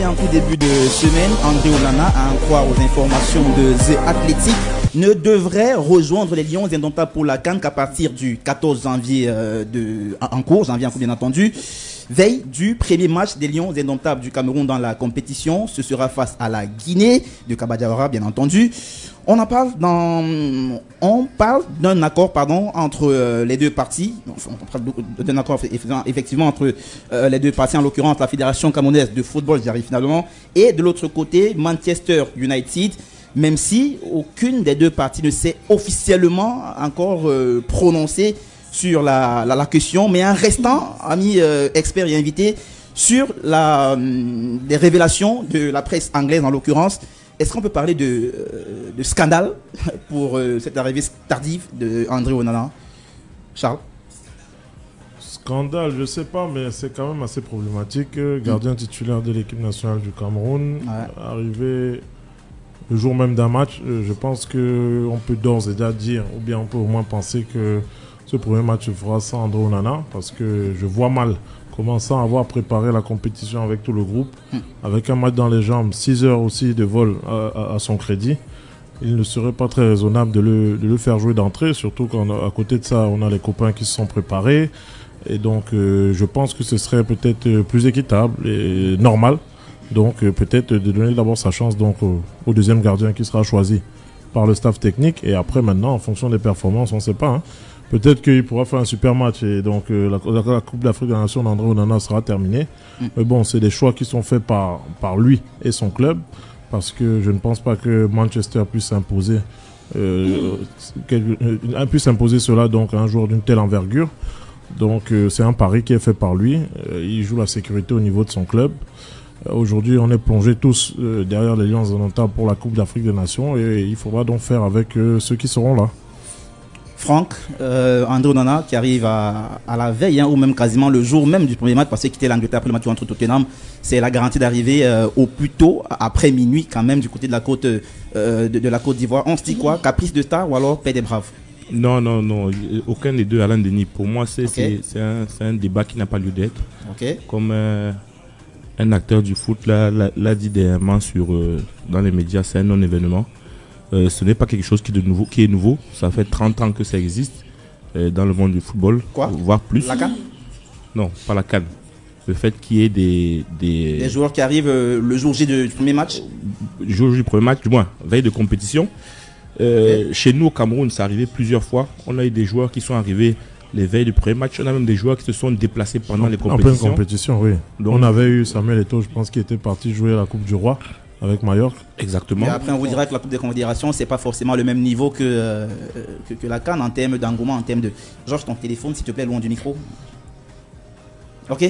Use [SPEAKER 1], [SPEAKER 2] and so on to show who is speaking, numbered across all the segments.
[SPEAKER 1] En tout début de semaine, André Onana, à en croire aux informations de The Athletic, ne devrait rejoindre les Lions indomptables pour la CAN qu'à partir du 14 janvier en cours, bien entendu. Veille du premier match des Lions indomptables du Cameroun dans la compétition, ce sera face à la Guinée de Kabadiawara, bien entendu. On parle d'un accord, entre les deux parties. On parle d'un accord effectivement entre les deux parties, en l'occurrence la Fédération camerounaise de football, j'y arrive finalement, et de l'autre côté Manchester United. Même si aucune des deux parties ne s'est officiellement encore prononcée sur la question, mais en restant, amis experts et invités, sur les révélations de la presse anglaise en l'occurrence, est-ce qu'on peut parler de scandale pour cette arrivée tardive de André Onana? Charles?
[SPEAKER 2] Scandale, je sais pas, mais c'est quand même assez problématique. Gardien titulaire de l'équipe nationale du Cameroun, arrivé le jour même d'un match, je pense qu'on peut d'ores et déjà dire, ou bien on peut au moins penser que ce premier match se fera sans André Onana, parce que je vois mal comment sans avoir préparé la compétition avec tout le groupe, avec un match dans les jambes, 6 heures aussi de vol à son crédit, il ne serait pas très raisonnable de le faire jouer d'entrée, surtout qu'à côté de ça, on a les copains qui se sont préparés, et donc je pense que ce serait peut-être plus équitable et normal, donc peut-être de donner d'abord sa chance donc au deuxième gardien qui sera choisi par le staff technique, et après maintenant, en fonction des performances, on ne sait pas, hein. Peut-être qu'il pourra faire un super match et donc la Coupe d'Afrique des Nations d'André Onana sera terminée. Mais bon, c'est des choix qui sont faits par lui et son club, parce que je ne pense pas que Manchester puisse imposer cela donc à un joueur d'une telle envergure. Donc c'est un pari qui est fait par lui. Il joue la sécurité au niveau de son club. Aujourd'hui, on est plongés tous derrière les Lions indomptables pour la Coupe d'Afrique des Nations, et il faudra donc faire avec ceux qui seront là.
[SPEAKER 1] Franck, André Onana qui arrive à la veille, ou même quasiment le jour même du premier match, parce qu'il quittait l'Angleterre après le match contre Tottenham, c'est la garantie d'arriver au plus tôt, après minuit quand même, du côté de la côte de la Côte d'Ivoire. On se dit quoi? Caprice de star ou alors paix des braves?
[SPEAKER 3] Non, aucun des deux, Alain Denis. Pour moi, c'est un débat qui n'a pas lieu d'être. Comme un acteur du foot l'a dit dernièrement dans les médias, c'est un non-événement. Ce n'est pas quelque chose qui est nouveau. Ça fait 30 ans que ça existe dans le monde du football, voire plus.
[SPEAKER 1] La CAN?
[SPEAKER 3] Non, pas la CAN. Le fait qu'il y ait
[SPEAKER 1] des joueurs qui arrivent le jour J du premier match.
[SPEAKER 3] Le jour J du premier match, du moins, veille de compétition. Chez nous au Cameroun, ça arrivait plusieurs fois. On a eu des joueurs qui sont arrivés les veilles du premier match. On a même des joueurs qui se sont déplacés pendant les compétitions.
[SPEAKER 2] En pleine compétition, oui. Donc, on avait eu Samuel Eto'o, je pense, qui était parti jouer la Coupe du Roi avec Majorque.
[SPEAKER 3] Exactement.
[SPEAKER 1] Et après, on vous dira que la Coupe des Confédérations, c'est pas forcément le même niveau que la CAN en termes d'engouement, en termes de. Georges, ton téléphone, s'il te plaît, loin du micro. Ok.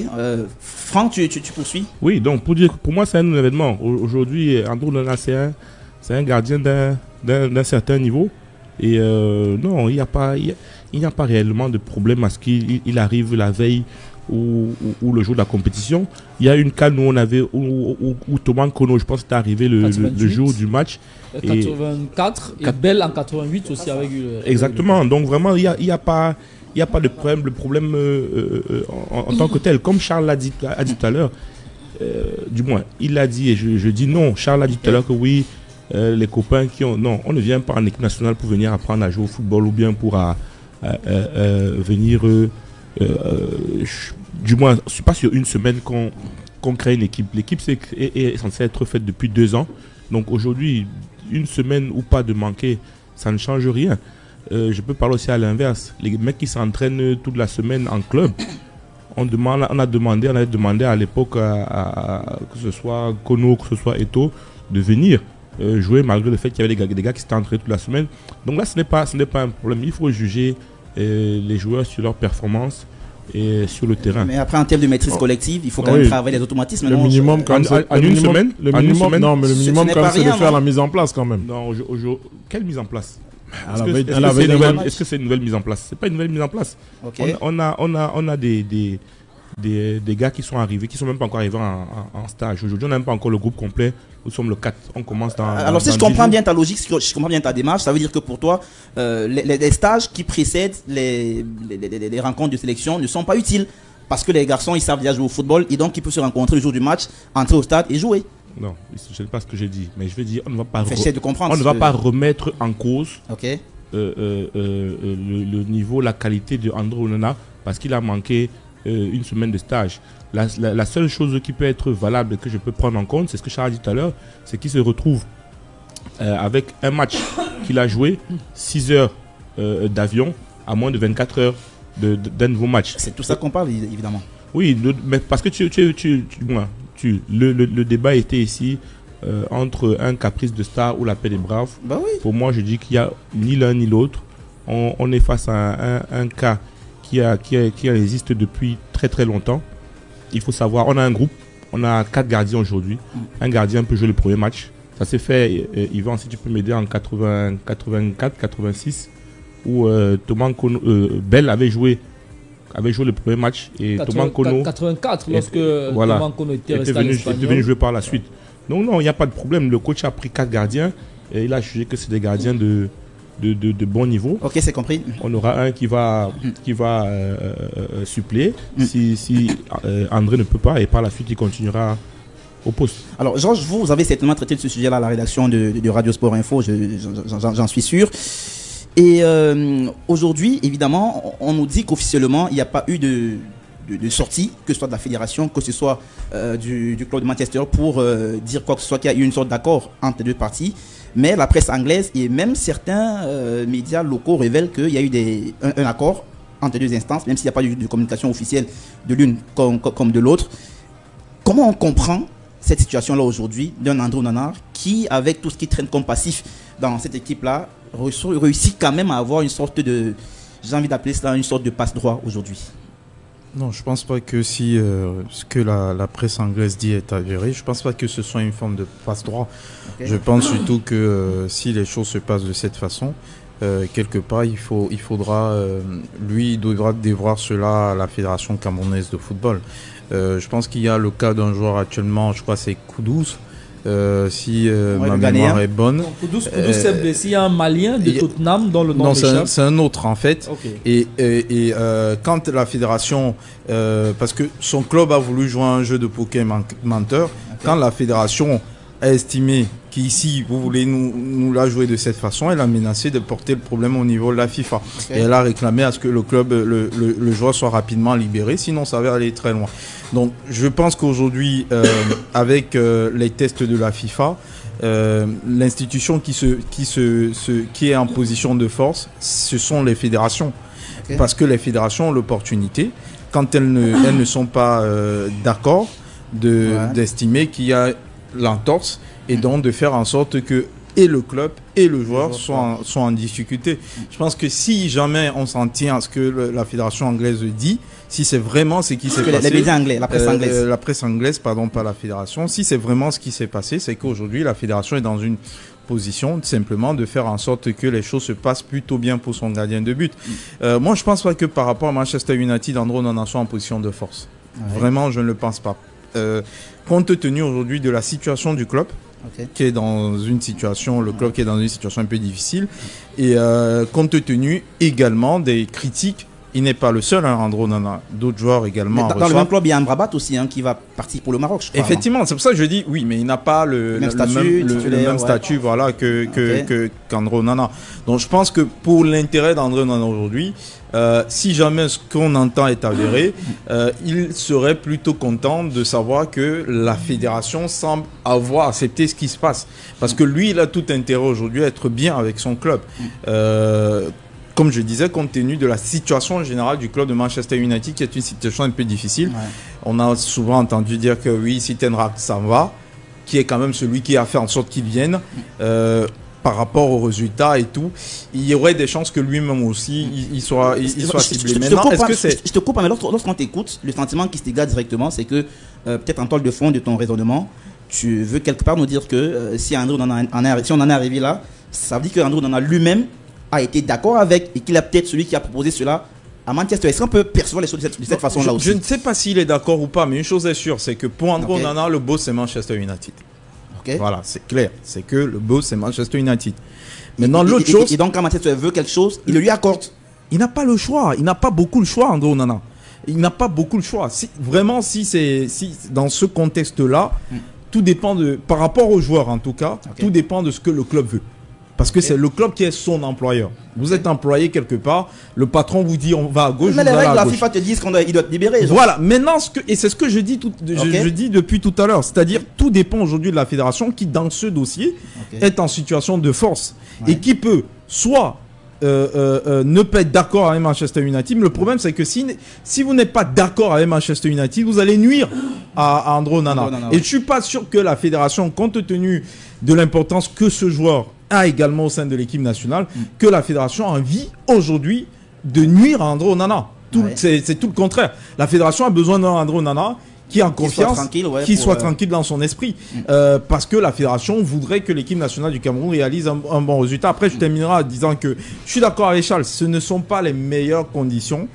[SPEAKER 1] Franck, tu poursuis?
[SPEAKER 3] Oui, donc pour moi, c'est un événement. Aujourd'hui, André Onana, c'est un gardien d'un certain niveau. Et non, il n'y a pas réellement de problème à ce qu'il arrive la veille ou le jour de la compétition. Il y a une CAN où Thomas Nkono, je pense, est arrivé le jour du match.
[SPEAKER 4] 84 et Bell en 88 aussi avec
[SPEAKER 3] exactement. Donc vraiment, il n'y a pas de problème. Le problème en tant que tel, comme Charles l'a dit tout à l'heure, du moins, il l'a dit et je dis non. Charles a dit tout à l'heure que oui, les copains non, on ne vient pas en équipe nationale pour venir apprendre à jouer au football ou bien pour venir. Du moins, c'est pas sur une semaine qu'on crée une équipe. L'équipe est censée être faite depuis 2 ans. Donc aujourd'hui, une semaine ou pas de manquer, ça ne change rien. Je peux parler aussi à l'inverse. Les mecs qui s'entraînent toute la semaine en club, on avait demandé à l'époque que ce soit Kono, que ce soit Eto'o, de venir jouer malgré le fait qu'il y avait des gars qui s'étaient entraînés toute la semaine. Donc là, ce n'est pas un problème. Il faut juger les joueurs sur leur performance et sur le terrain.
[SPEAKER 1] Mais après, en terme de maîtrise collective, il faut quand même travailler les automatismes.
[SPEAKER 2] Le minimum, quand même,
[SPEAKER 3] en une semaine.
[SPEAKER 2] Non, mais le minimum, quand même, c'est de faire la mise en place, quand même.
[SPEAKER 3] Non, quelle mise en place?
[SPEAKER 2] Est-ce
[SPEAKER 3] que c'est une nouvelle mise en place? C'est pas une nouvelle mise en place. On a des gars qui sont arrivés, qui sont même pas encore arrivés en stage. Aujourd'hui, on n'a même pas encore le groupe complet. Nous sommes le 4. On commence dans.
[SPEAKER 1] Alors, si je comprends bien ta logique, si je comprends bien ta démarche, ça veut dire que pour toi, les stages qui précèdent les rencontres de sélection ne sont pas utiles. parce que les garçons ils savent déjà jouer au football et donc ils peuvent se rencontrer le jour du match, entrer au stade et jouer.
[SPEAKER 3] Non, je ne sais pas ce que j'ai dit, mais je veux dire, on ne va pas,
[SPEAKER 1] pas
[SPEAKER 3] remettre en cause
[SPEAKER 1] okay.
[SPEAKER 3] le niveau, la qualité de André Onana parce qu'il a manqué une semaine de stage. La seule chose qui peut être valable et que je peux prendre en compte, c'est ce que Charles a dit tout à l'heure, c'est qu'il se retrouve avec un match qu'il a joué, 6 heures d'avion à moins de 24 heures d'un nouveau match.
[SPEAKER 1] C'est tout ça qu'on parle, évidemment.
[SPEAKER 3] Oui, mais parce que le débat était ici entre un caprice de star ou la paix des braves.
[SPEAKER 1] Bah oui.
[SPEAKER 3] Pour moi, je dis qu'il n'y a ni l'un ni l'autre. On est face à un cas qui existe depuis très très longtemps. Il faut savoir, on a un groupe, on a 4 gardiens aujourd'hui. Un gardien peut jouer le premier match. Ça s'est fait, Yvan, si tu peux m'aider, en 84, 86, où Thomas Kono, Bell avait joué le premier match et Thomas Kono
[SPEAKER 4] 84 lorsque Thomas Kono était
[SPEAKER 3] venu jouer par la suite. Donc non, il n'y a pas de problème. Le coach a pris 4 gardiens et il a jugé que c'est des gardiens de bon niveau.
[SPEAKER 1] Ok, c'est compris.
[SPEAKER 3] On aura un qui va suppléer si André ne peut pas et par la suite il continuera au poste.
[SPEAKER 1] Alors Georges, vous avez certainement traité de ce sujet-là à la rédaction de Radio Sport Info, j'en suis sûr. Et aujourd'hui, évidemment, on nous dit qu'officiellement, il n'y a pas eu de sortie, que ce soit de la fédération, que ce soit du club de Manchester, pour dire quoi que ce soit, qu'il y a eu une sorte d'accord entre les deux parties. Mais la presse anglaise et même certains médias locaux révèlent qu'il y a eu un accord entre les deux instances, même s'il n'y a pas eu de communication officielle de l'une comme de l'autre. Comment on comprend cette situation-là aujourd'hui d'un André Onana qui, avec tout ce qui traîne comme passif dans cette équipe-là, réussit quand même à avoir une sorte de, j'ai envie d'appeler cela une sorte de passe-droit aujourd'hui?
[SPEAKER 5] Non, je ne pense pas que si ce que la presse anglaise dit est avéré, je ne pense pas que ce soit une forme de passe-droit. Okay. Je pense surtout que si les choses se passent de cette façon, quelque part, il devra dévoir cela à la Fédération camerounaise de football. Je pense qu'il y a le cas d'un joueur actuellement, je crois que c'est Kudus. Si ma mémoire est bonne.
[SPEAKER 4] Kudus s'est blessé, il y a un Malien de Tottenham dans le nom de
[SPEAKER 5] Non, c'est un autre en fait. Okay. Et quand la fédération, parce que son club a voulu jouer à un jeu de poker menteur, okay. Quand la fédération a estimé qu'ici vous voulez nous la jouer de cette façon, elle a menacé de porter le problème au niveau de la FIFA. Okay. Et elle a réclamé à ce que le club, le joueur soit rapidement libéré, sinon ça va aller très loin. Donc je pense qu'aujourd'hui, avec les tests de la FIFA, l'institution qui est en position de force, ce sont les fédérations. Okay. Parce que les fédérations ont l'opportunité, quand elles ne sont pas d'accord, d'estimer qu'il y a l'entorse et donc de faire en sorte que et le club et le joueur soient en difficulté. Je pense que si jamais on s'en tient à ce que la fédération anglaise dit, si c'est vraiment ce qui s'est passé...
[SPEAKER 1] Les médias anglais, la presse anglaise.
[SPEAKER 5] La presse anglaise, pardon, pas la fédération. Si c'est vraiment ce qui s'est passé, c'est qu'aujourd'hui, la fédération est dans une position simplement de faire en sorte que les choses se passent plutôt bien pour son gardien de but. Moi, je ne pense pas que par rapport à Manchester United, André Onana soit en position de force. Ouais. Vraiment, je ne le pense pas. Compte tenu aujourd'hui de la situation du club, qui est dans une situation, le club qui est dans une situation un peu difficile, et compte tenu également des critiques, il n'est pas le seul, André Onana, d'autres joueurs également.
[SPEAKER 1] Dans le même club, il y a Amrabat aussi qui va partir pour le Maroc, je crois.
[SPEAKER 5] Effectivement, c'est pour ça que je dis oui, mais il n'a pas le même statut voilà, qu'André Onana. Donc je pense que pour l'intérêt d'André Onana aujourd'hui, si jamais ce qu'on entend est avéré, il serait plutôt content de savoir que la fédération semble avoir accepté ce qui se passe. Parce que lui, il a tout intérêt aujourd'hui à être bien avec son club. Comme je disais, compte tenu de la situation générale du club de Manchester United, qui est une situation un peu difficile. Ouais. On a souvent entendu dire que oui, si Ten Hag s'en va, qui est quand même celui qui a fait en sorte qu'il vienne, par rapport aux résultats et tout, il y aurait des chances que lui-même aussi, il soit ciblé.
[SPEAKER 1] Maintenant, je te coupe, mais lorsqu'on t'écoute, le sentiment qui se dégage directement, c'est que, peut-être en toile de fond de ton raisonnement, tu veux quelque part nous dire que si on en est arrivé là, ça veut dire qu'André Onana lui-même a été d'accord avec et qu'il a peut-être celui qui a proposé cela à Manchester. Est-ce qu'on peut percevoir les choses de cette façon-là aussi?
[SPEAKER 5] Je ne sais pas s'il est d'accord ou pas, mais une chose est sûre, c'est que pour André Onana, le boss c'est Manchester United. Voilà, c'est clair. C'est que le boss c'est Manchester United. Maintenant, l'autre chose...
[SPEAKER 1] Et donc quand Manchester veut quelque chose, il le lui accorde.
[SPEAKER 5] Il n'a pas le choix. Il n'a pas beaucoup le choix, André Onana. il n'a pas beaucoup de choix. Vraiment, si dans ce contexte-là, tout dépend par rapport aux joueurs en tout cas, tout dépend de ce que le club veut. Parce que c'est le club qui est son employeur. Vous êtes employé quelque part, le patron vous dit on va à gauche,
[SPEAKER 1] mais les règles de la FIFA te disent qu'il doit être libéré.
[SPEAKER 5] Voilà, maintenant, et c'est ce que je dis, je dis depuis tout à l'heure, c'est-à-dire tout dépend aujourd'hui de la fédération qui, dans ce dossier, est en situation de force et qui peut soit ne pas être d'accord avec Manchester United. Mais le problème, c'est que si vous n'êtes pas d'accord avec Manchester United, vous allez nuire à André Onana. Et je suis pas sûr que la fédération, compte tenu de l'importance que ce joueur a également au sein de l'équipe nationale, que la fédération a envie aujourd'hui de nuire à André Onana. C'est tout le contraire. La fédération a besoin d'un André Onana qui a confiance, qui soit tranquille dans son esprit. Parce que la fédération voudrait que l'équipe nationale du Cameroun réalise un bon résultat. Après, je terminerai en disant que je suis d'accord avec Charles, ce ne sont pas les meilleures conditions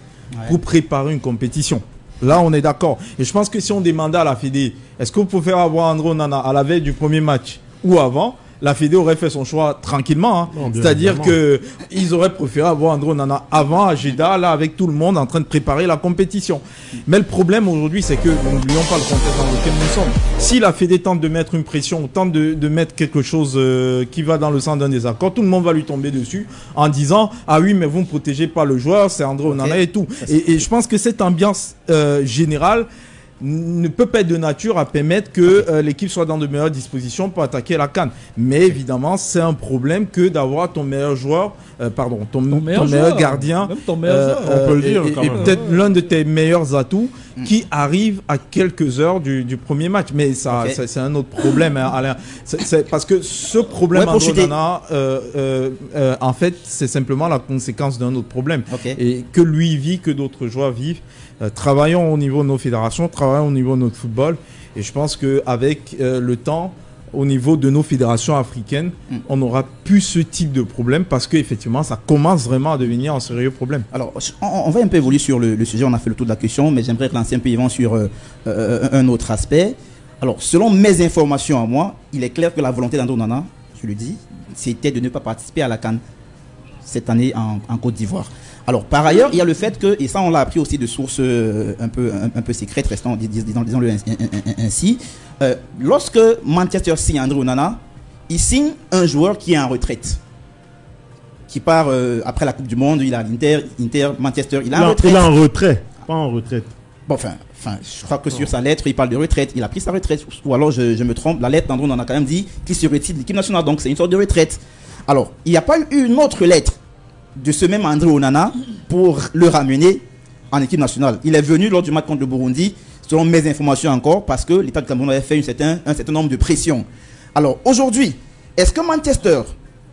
[SPEAKER 5] pour préparer une compétition. Là, on est d'accord. Et je pense que si on demandait à la Fédé, est-ce que vous pouvez faire avoir André Onana à la veille du premier match ou avant, la Fédé aurait fait son choix tranquillement. C'est-à-dire qu'ils auraient préféré avoir André Onana avant à Jeddah, là, avec tout le monde en train de préparer la compétition. Mais le problème aujourd'hui, c'est que, n'oublions pas le contexte dans lequel nous sommes. Si la Fédé tente de mettre une pression, tente de mettre quelque chose qui va dans le sens d'un désaccord, tout le monde va lui tomber dessus en disant « Ah oui, mais vous ne protégez pas le joueur, c'est André Onana et tout ». Et je pense que cette ambiance générale ne peut pas être de nature à permettre que l'équipe soit dans de meilleures dispositions pour attaquer la CAN. Mais évidemment, c'est un problème que d'avoir ton meilleur joueur, ton meilleur gardien,
[SPEAKER 4] ton meilleur
[SPEAKER 2] on peut le dire,
[SPEAKER 5] et peut-être l'un de tes meilleurs atouts qui arrive à quelques heures du premier match. Mais ça, c'est un autre problème, hein, Alain. C'est parce que ce problème en fait, c'est simplement la conséquence d'un autre problème. Et que lui vit, que d'autres joueurs vivent. Travaillons au niveau de nos fédérations, travaillons au niveau de notre football. Et je pense qu'avec le temps, au niveau de nos fédérations africaines, on n'aura plus ce type de problème parce qu'effectivement, ça commence vraiment à devenir un sérieux problème.
[SPEAKER 1] Alors, on va un peu évoluer sur le sujet, on a fait le tour de la question, mais j'aimerais relancer un peu Yvan sur un autre aspect. Alors, selon mes informations à moi, il est clair que la volonté d'André Onana, je le dis, c'était de ne pas participer à la CAN cette année en Côte d'Ivoire. Alors, par ailleurs, il y a le fait que, et ça on l'a appris aussi de sources un peu secrètes, disons-le ainsi, lorsque Manchester signe André Onana, il signe un joueur qui est en retraite, qui part après la Coupe du Monde, il est à l'Inter, Manchester, il est en retraite.
[SPEAKER 2] Il est en retrait, pas en retraite.
[SPEAKER 1] Bon, enfin, je crois que sur sa lettre, il parle de retraite, il a pris sa retraite, ou alors je me trompe, la lettre d'André Onana a quand même dit qu'il se retire de l'équipe nationale, donc c'est une sorte de retraite. Alors, il n'y a pas eu une autre lettre de ce même André Onana pour le ramener en équipe nationale. Il est venu lors du match contre le Burundi, selon mes informations encore, parce que l'État de Cameroun avait fait un certain nombre de pressions. Alors aujourd'hui, est-ce que Manchester,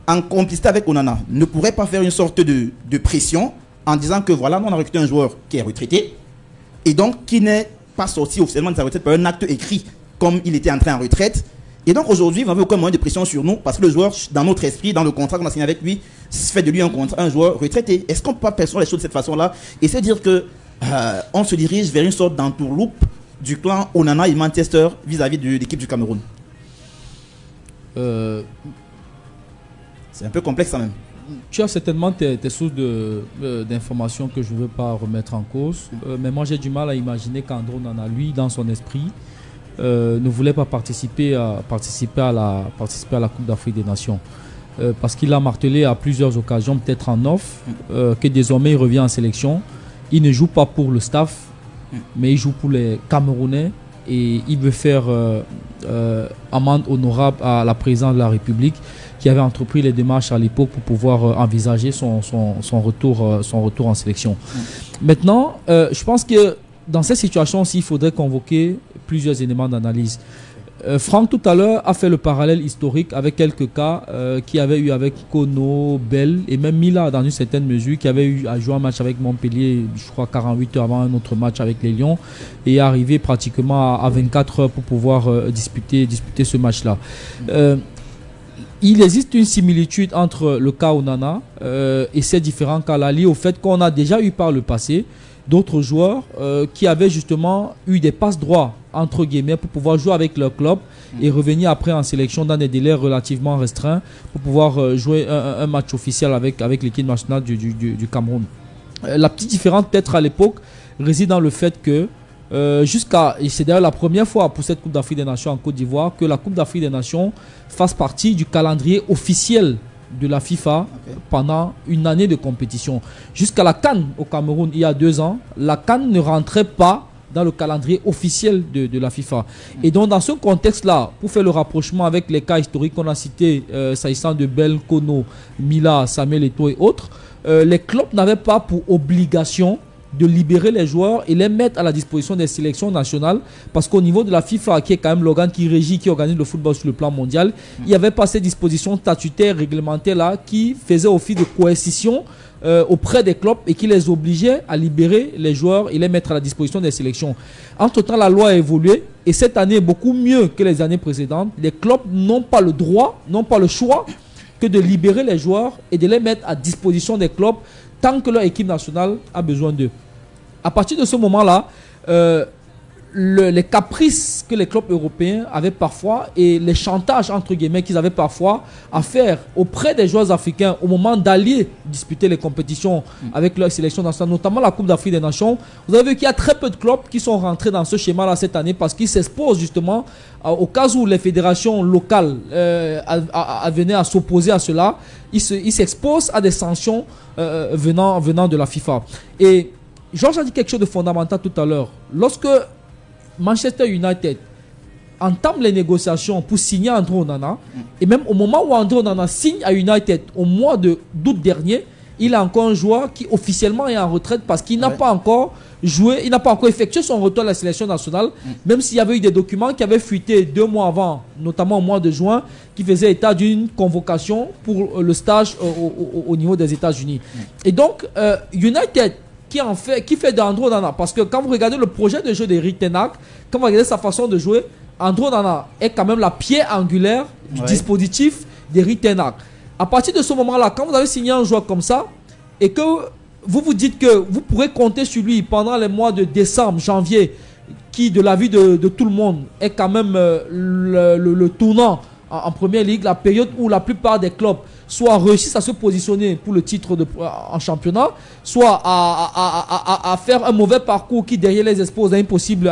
[SPEAKER 1] en complicité avec Onana, ne pourrait pas faire une sorte de pression en disant que voilà, nous on a recruté un joueur qui est retraité et donc qui n'est pas sorti officiellement de sa retraite par un acte écrit comme il était entré en retraite. Et donc aujourd'hui, vous n'avez aucun moyen de pression sur nous parce que le joueur, dans notre esprit, dans le contrat qu'on a signé avec lui, fait de lui un joueur retraité. Est-ce qu'on peut pas percevoir les choses de cette façon-là et se dire que on se dirige vers une sorte d'entourloupe du clan Onana et Manchester vis-à-vis de l'équipe du Cameroun? C'est un peu complexe quand même.
[SPEAKER 4] Tu as certainement tes sources d'informations que je ne veux pas remettre en cause, mais moi j'ai du mal à imaginer qu'André Onana, lui, dans son esprit, ne voulait pas participer à la Coupe d'Afrique des Nations. Parce qu'il a martelé à plusieurs occasions, peut-être en off, que désormais il revient en sélection. Il ne joue pas pour le staff, mais il joue pour les Camerounais et il veut faire amende honorable à la présidente de la République qui avait entrepris les démarches à l'époque pour pouvoir envisager son retour en sélection. Maintenant, je pense que dans cette situation aussi, il faudrait convoquer plusieurs éléments d'analyse. Franck, tout à l'heure, a fait le parallèle historique avec quelques cas qu'il y avait eu avec Kono, Bell et même Mila dans une certaine mesure, qui avait eu à jouer un match avec Montpellier, je crois 48 heures avant un autre match avec les Lions, et arrivé pratiquement à 24 heures pour pouvoir disputer ce match-là. Il existe une similitude entre le cas Onana et ces différents cas-là liés au fait qu'on a déjà eu par le passé d'autres joueurs qui avaient justement eu des passes droits entre guillemets pour pouvoir jouer avec leur club et revenir après en sélection dans des délais relativement restreints pour pouvoir jouer un match officiel avec l'équipe nationale du Cameroun. La petite différence peut-être à l'époque, réside dans le fait que et c'est d'ailleurs la première fois pour cette Coupe d'Afrique des Nations en Côte d'Ivoire que la Coupe d'Afrique des Nations fasse partie du calendrier officiel de la FIFA pendant une année de compétition. Jusqu'à la CAN au Cameroun il y a 2 ans, la CAN ne rentrait pas dans le calendrier officiel de la FIFA. Et donc dans ce contexte-là, pour faire le rapprochement avec les cas historiques qu'on a cités, s'agissant de Bel, Kono, Mila, Samuel Eto'o et autres, les clubs n'avaient pas pour obligation de libérer les joueurs et les mettre à la disposition des sélections nationales, parce qu'au niveau de la FIFA, qui est quand même l'organe qui régit, qui organise le football sur le plan mondial, il n'y avait pas ces dispositions statutaires, réglementaires là, qui faisaient office de coercition auprès des clubs et qui les obligeaient à libérer les joueurs et les mettre à la disposition des sélections. Entre-temps, la loi a évolué et cette année, beaucoup mieux que les années précédentes, les clubs n'ont pas le droit, n'ont pas le choix que de libérer les joueurs et de les mettre à disposition des clubs tant que leur équipe nationale a besoin d'eux. À partir de ce moment-là, les caprices que les clubs européens avaient parfois et les chantages entre guillemets qu'ils avaient parfois à faire auprès des joueurs africains au moment d'aller disputer les compétitions avec leur sélection nationale, notamment la Coupe d'Afrique des Nations, vous avez vu qu'il y a très peu de clubs qui sont rentrés dans ce schéma-là cette année parce qu'ils s'exposent justement au cas où les fédérations locales venaient à s'opposer à cela, ils s'exposent à des sanctions venant de la FIFA. Et Georges a dit quelque chose de fondamental tout à l'heure. Lorsque Manchester United entame les négociations pour signer André Onana, et même au moment où André Onana signe à United au mois d'août dernier, il a encore un joueur qui officiellement est en retraite parce qu'il n'a pas encore joué, il n'a pas encore effectué son retour à la sélection nationale, même s'il y avait eu des documents qui avaient fuité 2 mois avant, notamment au mois de juin, qui faisaient état d'une convocation pour le stage au niveau des États-Unis. Et donc, United qui fait d'André Onana, parce que quand vous regardez le projet de jeu d'Eric Ten Hag, quand vous regardez sa façon de jouer, André Onana est quand même la pierre angulaire du dispositif d'Eric Ten Hag. À partir de ce moment-là, quand vous avez signé un joueur comme ça et que vous vous dites que vous pourrez compter sur lui pendant les mois de décembre, janvier, qui de l'avis de tout le monde est quand même le tournant en première ligue, la période où la plupart des clubs soit réussissent à se positionner pour le titre en championnat, soit à faire un mauvais parcours qui derrière les expose à une possible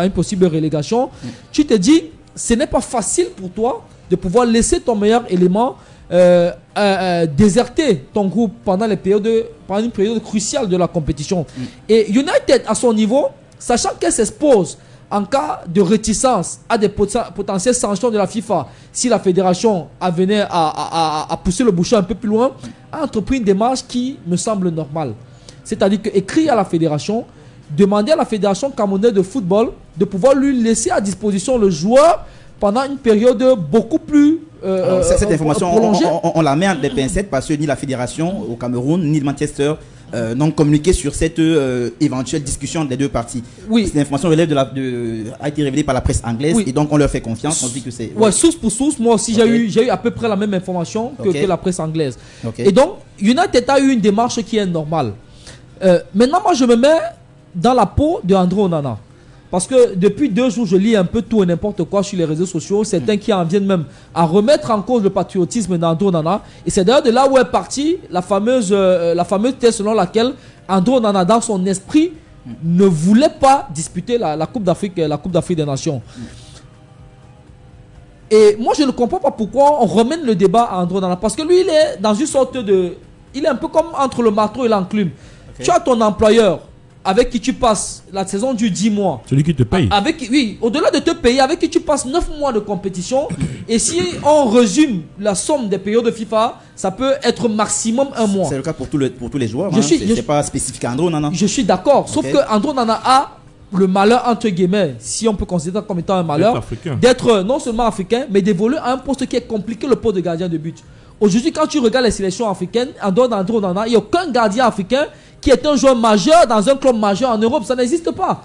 [SPEAKER 4] relégation, tu te dis, ce n'est pas facile pour toi de pouvoir laisser ton meilleur élément déserter ton groupe pendant une période cruciale de la compétition. Et United, à son niveau, sachant qu'elle s'expose en cas de réticence à des potentielles sanctions de la FIFA, si la fédération venait à pousser le bouchon un peu plus loin, a entrepris une démarche qui me semble normale. C'est-à-dire qu'écrire à la fédération, demander à la fédération camerounaise de football de pouvoir lui laisser à disposition le joueur pendant une période beaucoup plus
[SPEAKER 1] cette information, on la met en des pincettes parce que ni la fédération au Cameroun, ni Manchester n'ont communiqué sur cette éventuelle discussion des 2 parties.
[SPEAKER 4] Oui.
[SPEAKER 1] Cette information a été révélée par la presse anglaise et donc on leur fait confiance. On dit que c'est.
[SPEAKER 4] Ouais, source pour source, moi aussi j'ai eu à peu près la même information que la presse anglaise. Et donc, United a eu une démarche qui est normale. Maintenant, moi je me mets dans la peau de André Onana. Parce que depuis 2 jours, je lis un peu tout et n'importe quoi sur les réseaux sociaux. Certains qui en viennent même à remettre en cause le patriotisme d'André Onana. Et c'est d'ailleurs de là où est partie la fameuse thèse selon laquelle André Onana, dans son esprit, ne voulait pas disputer la Coupe d'Afrique des Nations. Et moi, je ne comprends pas pourquoi on remène le débat à André Onana. Parce que lui, il est dans une sorte de... Il est un peu comme entre le marteau et l'enclume. Tu as ton employeur avec qui tu passes la saison du 10 mois.
[SPEAKER 3] Celui qui te paye.
[SPEAKER 4] Oui, au-delà de te payer, avec qui tu passes 9 mois de compétition. Et si on résume la somme des périodes de FIFA, ça peut être maximum 1 mois.
[SPEAKER 1] C'est le cas pour tous les joueurs. C'est pas spécifique à André Onana.
[SPEAKER 4] Je suis d'accord. Sauf que André Onana a le malheur, entre guillemets, si on peut considérer comme étant un malheur, d'être non seulement africain, mais d'évoluer à un poste qui est compliqué, le poste de gardien de but. Aujourd'hui, quand tu regardes les sélections africaines, en dehors d'André Onana, il n'y a aucun gardien africain qui est un joueur majeur dans un club majeur en Europe. Ça n'existe pas.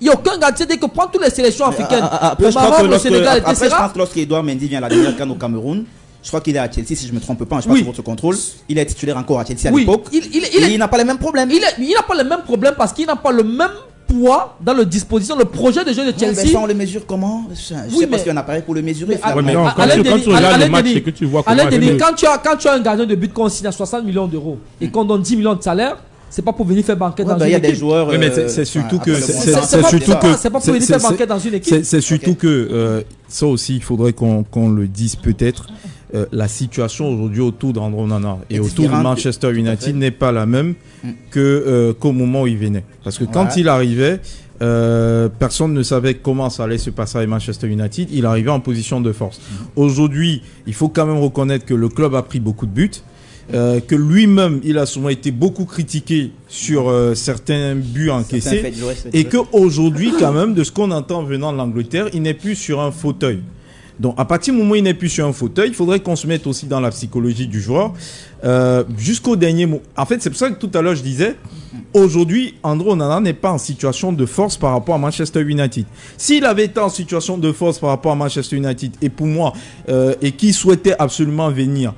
[SPEAKER 4] Il n'y a aucun gardien. Dès que prend toutes les sélections africaines,
[SPEAKER 1] le Maroc, le Sénégal, etc. Je pense que lorsqu'Edouard Mendy vient à la dernière CAN au Cameroun, je crois qu'il est à Chelsea, si je ne me trompe pas, je ne sais pas sur votre contrôle. Il est titulaire encore à Chelsea à l'époque. Il n'a pas les mêmes problèmes.
[SPEAKER 4] Il n'a pas les mêmes problèmes parce qu'il n'a pas le même poids dans le disposition, le projet de jeu de Chelsea.
[SPEAKER 1] Mais ça, on le mesure comment? Je sais pas s'il y a un appareil pour le mesurer.
[SPEAKER 3] Quand tu regardes le match, c'est que tu vois comment.
[SPEAKER 4] Quand tu as un gardien de but qu'on signe à 60 millions d'euros et qu'on donne 10 millions de salaire, c'est pas pour venir faire banquette dans une
[SPEAKER 1] Il y a
[SPEAKER 4] équipe.
[SPEAKER 1] des joueurs.
[SPEAKER 5] Oui, mais c'est surtout que
[SPEAKER 4] c'est pas pour venir faire banquette dans une équipe.
[SPEAKER 5] C'est surtout que ça aussi, il faudrait qu'on le dise peut-être. La situation aujourd'hui autour d'Andro Onana et autour de Manchester United n'est pas la même qu'au moment où il venait. Parce que quand il arrivait, personne ne savait comment ça allait se passer avec Manchester United. Il arrivait en position de force. Aujourd'hui, il faut quand même reconnaître que le club a pris beaucoup de buts. Que lui-même, il a souvent été beaucoup critiqué sur certains buts encaissés. Et qu'aujourd'hui, quand même, de ce qu'on entend venant de l'Angleterre, il n'est plus sur un fauteuil. Donc, à partir du moment où il n'est plus sur un fauteuil, il faudrait qu'on se mette aussi dans la psychologie du joueur jusqu'au dernier mot. En fait, c'est pour ça que tout à l'heure, je disais, aujourd'hui, Andro Onana n'est pas en situation de force par rapport à Manchester United. S'il avait été en situation de force par rapport à Manchester United, et pour moi, et qu'il souhaitait absolument venir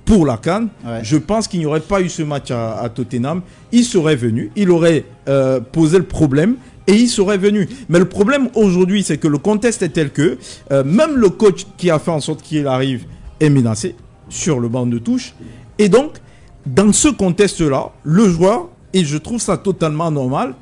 [SPEAKER 5] pour la CAN, je pense qu'il n'y aurait pas eu ce match à Tottenham. Il serait venu, il aurait posé le problème, et il serait venu. Mais le problème aujourd'hui, c'est que le contexte est tel que même le coach qui a fait en sorte qu'il arrive est menacé sur le banc de touche. Et donc, dans ce contexte-là, le joueur, et je trouve ça totalement normal,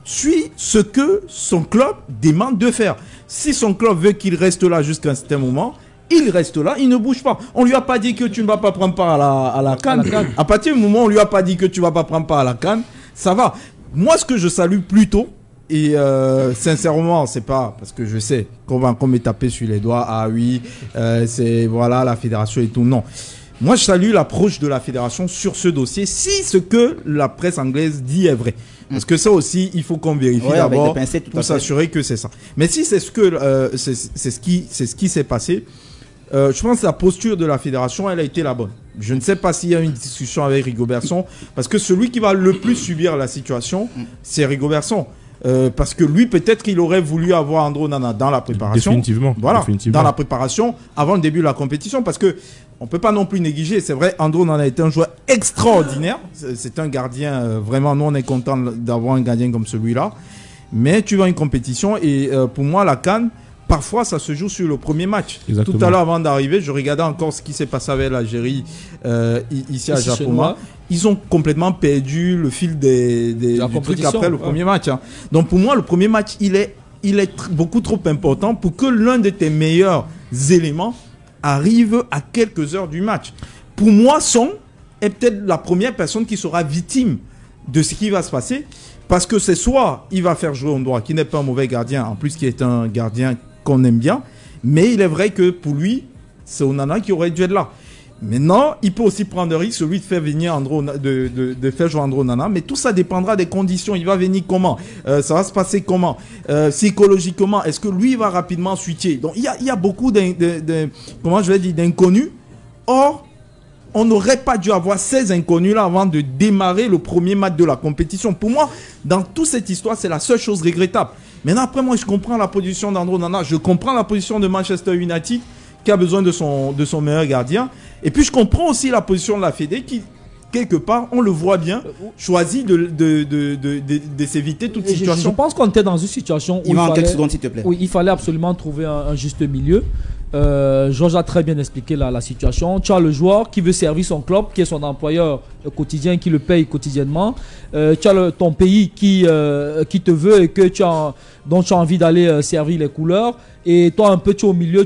[SPEAKER 5] suit ce que son club demande de faire. Si son club veut qu'il reste là jusqu'à un certain moment, il reste là, il ne bouge pas. On lui a pas dit que tu ne vas pas prendre part à la CAN. À partir du moment où on lui a pas dit que tu ne vas pas prendre part à la CAN, ça va. Moi, ce que je salue plutôt, et sincèrement, c'est pas parce que je sais qu'on va encore me taper sur les doigts. Ah oui, c'est voilà la fédération et tout. Non. Moi, je salue l'approche de la fédération sur ce dossier, si ce que la presse anglaise dit est vrai. Parce que ça aussi, il faut qu'on vérifie d'abord pour s'assurer que c'est ça. Mais si c'est ce qui s'est passé, je pense que la posture de la fédération, elle a été la bonne. Je ne sais pas s'il y a une discussion avec Rigobertson, parce que celui qui va le plus subir la situation, c'est Rigobertson. Parce que lui, peut-être qu'il aurait voulu avoir Andro Onana dans la préparation.
[SPEAKER 3] Définitivement.
[SPEAKER 5] Voilà,
[SPEAKER 3] définitivement.
[SPEAKER 5] dans la préparation, avant le début de la compétition. Parce que on ne peut pas non plus négliger. C'est vrai, Andro Onana est un joueur extraordinaire. C'est un gardien, vraiment, nous on est content d'avoir un gardien comme celui-là. Mais tu vas à une compétition et pour moi, la CAN, parfois, ça se joue sur le premier match. Exactement. Tout à l'heure, avant d'arriver, je regardais encore ce qui s'est passé avec l'Algérie ici à Japoma. Ils ont complètement perdu le fil du truc après le premier match. Hein. Donc, pour moi, le premier match, il est beaucoup trop important pour que l'un de tes meilleurs éléments arrive à quelques heures du match. Pour moi, Son est peut-être la première personne qui sera victime de ce qui va se passer. Parce que c'est soit il va faire jouer Ondoa, qui n'est pas un mauvais gardien, en plus qui est un gardien qu'on aime bien, mais il est vrai que pour lui, c'est Onana qui aurait dû être là. Maintenant, il peut aussi prendre le risque, celui de faire venir de faire jouer Andro Onana, mais tout ça dépendra des conditions. Il va venir comment, ça va se passer comment, psychologiquement, est-ce que lui va rapidement switcher. Donc il y a beaucoup d'inconnus. Or, on n'aurait pas dû avoir ces inconnus-là avant de démarrer le premier match de la compétition. Pour moi, dans toute cette histoire, c'est la seule chose regrettable. Maintenant, après, moi, je comprends la position d'Andro Onana. Je comprends la position de Manchester United, qui a besoin de son meilleur gardien. Et puis, je comprends aussi la position de la Fédé, qui, quelque part, on le voit bien, choisit de s'éviter toute situation.
[SPEAKER 4] Je pense qu'on était dans une situation où
[SPEAKER 1] quelques secondes, s'il te plaît.
[SPEAKER 4] Oui, il fallait absolument trouver un juste milieu. Georges a très bien expliqué la situation. Tu as le joueur qui veut servir son club, qui est son employeur quotidien, qui le paye quotidiennement. Tu as ton pays qui te veut et que dont tu as envie d'aller servir les couleurs. Et toi, un peu, tu es au milieu,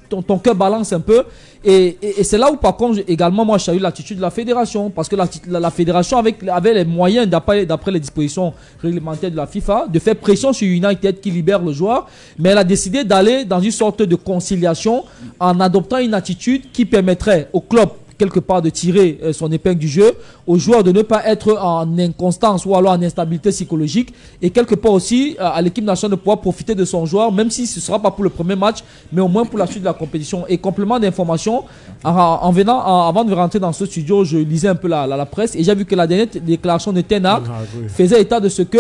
[SPEAKER 4] ton cœur balance un peu. Et c'est là où, par contre, également, moi, je salue l'attitude de la fédération. Parce que la fédération avait les moyens, d'après les dispositions réglementaires de la FIFA, de faire pression sur United qui libère le joueur. Mais elle a décidé d'aller dans une sorte de conciliation en adoptant une attitude qui permettrait au club, quelque part, de tirer son épingle du jeu, aux joueurs de ne pas être en inconstance ou alors en instabilité psychologique, et quelque part aussi à l'équipe nationale de pouvoir profiter de son joueur, même si ce ne sera pas pour le premier match, mais au moins pour la suite de la compétition. Et complément d'information, avant de rentrer dans ce studio, je lisais un peu la presse, et j'ai vu que la dernière déclaration de Ten Hag faisait état de ce que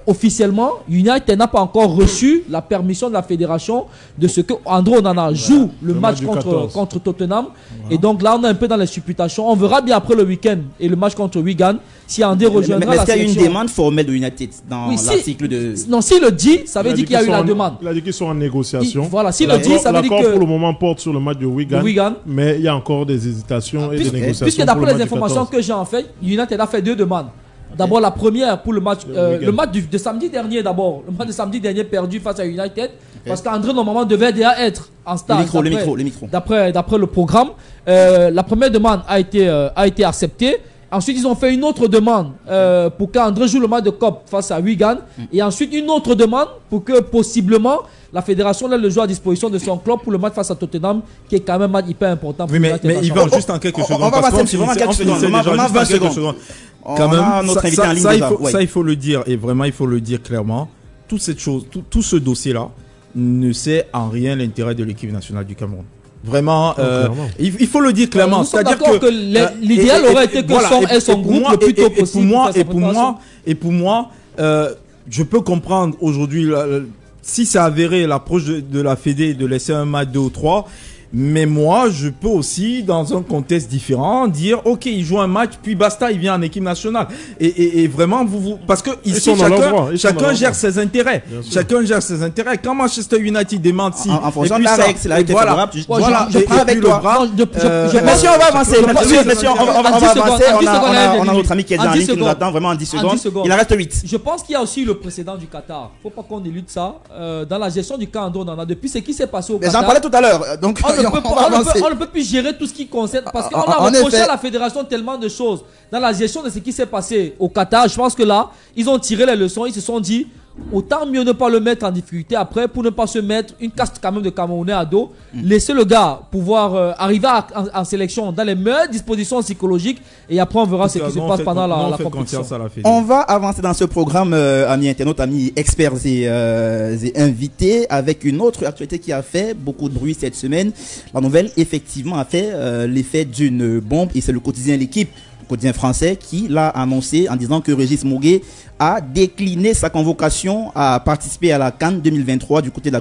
[SPEAKER 4] officiellement United n'a pas encore reçu la permission de la fédération de ce que Andro Onana joue le match contre Tottenham. Voilà. Et donc là on a un peu dans les supputations. On verra bien après le week-end et le match contre Wigan si André rejoindra la sélection.
[SPEAKER 1] Mais est-ce qu'il y a une demande formelle de United dans l'article de...
[SPEAKER 4] Non, s'il le dit, ça veut dire qu'il y a eu la demande.
[SPEAKER 2] Il a dit qu'ils sont en négociation.
[SPEAKER 4] Voilà, s'il le dit, ça veut dire que...
[SPEAKER 2] L'accord pour le moment porte sur le match de Wigan, mais il y a encore des hésitations et des négociations.
[SPEAKER 4] Puisque d'après les informations que j'ai en fait, United a fait 2 demandes. D'abord la première pour le match de samedi dernier d'abord. Le match de samedi dernier perdu face à United. Parce qu'André normalement devait déjà être en stage.
[SPEAKER 1] Le micro.
[SPEAKER 4] D'après le programme. La première demande a été acceptée. Ensuite ils ont fait une autre demande pour qu'André joue le match de COP face à Wigan. Et ensuite une autre demande pour que possiblement la fédération laisse le joueur à disposition de son club pour le match face à Tottenham, qui est quand même un match hyper important pour
[SPEAKER 5] mais il va juste en quelques secondes.
[SPEAKER 1] On va passer vraiment quelques secondes.
[SPEAKER 5] Quand même,
[SPEAKER 1] notre invité en ligne
[SPEAKER 5] ça il faut le dire, et vraiment il faut le dire clairement. Toute cette chose, tout ce dossier-là ne sert en rien l'intérêt de l'équipe nationale du Cameroun. Vraiment, il faut le dire clairement.
[SPEAKER 4] C'est-à-dire que l'idéal aurait été que Son ait son groupe le plus tôt possible.
[SPEAKER 5] Et pour moi, je peux comprendre aujourd'hui si c'est avéré l'approche de la Fédé de laisser un match 2 ou 3. Mais moi, je peux aussi, dans un contexte différent, dire ok, il joue un match, puis basta, il vient en équipe nationale. Et vraiment, parce que ici, chacun gère ses intérêts. Chacun gère ses intérêts. Quand Manchester United demande si.
[SPEAKER 1] En fonction de la règle, c'est la règle favorable.
[SPEAKER 5] Je prends avec toi.
[SPEAKER 1] Monsieur, on va avancer. Monsieur, on va avancer. On a notre ami qui est dans la ligne qui nous attend vraiment en 10 secondes. Il en reste 8.
[SPEAKER 4] Je pense qu'il y a aussi le précédent du Qatar. Faut pas qu'on élude ça. Dans la gestion du camp André Onana, depuis ce qui s'est passé au Qatar.
[SPEAKER 1] J'en parlais tout à l'heure. Donc.
[SPEAKER 4] On ne peut plus gérer tout ce qui concerne parce qu'on a reproché à la fédération tellement de choses dans la gestion de ce qui s'est passé au Qatar. Je pense que là, ils ont tiré les leçons. Ils se sont dit autant mieux ne pas le mettre en difficulté après pour ne pas se mettre une caste quand même de Camerounais à dos. Laisser le gars pouvoir arriver en sélection dans les meilleures dispositions psychologiques et après on verra ce qui se passe pendant la compétition.
[SPEAKER 1] On va avancer dans ce programme, amis internautes, amis experts et invités, avec une autre actualité qui a fait beaucoup de bruit cette semaine. La nouvelle effectivement a fait l'effet d'une bombe et c'est le quotidien L'équipe, quotidien français, qui l'a annoncé en disant que Régis Maugué a décliné sa convocation à participer à la CAN 2023 du côté de la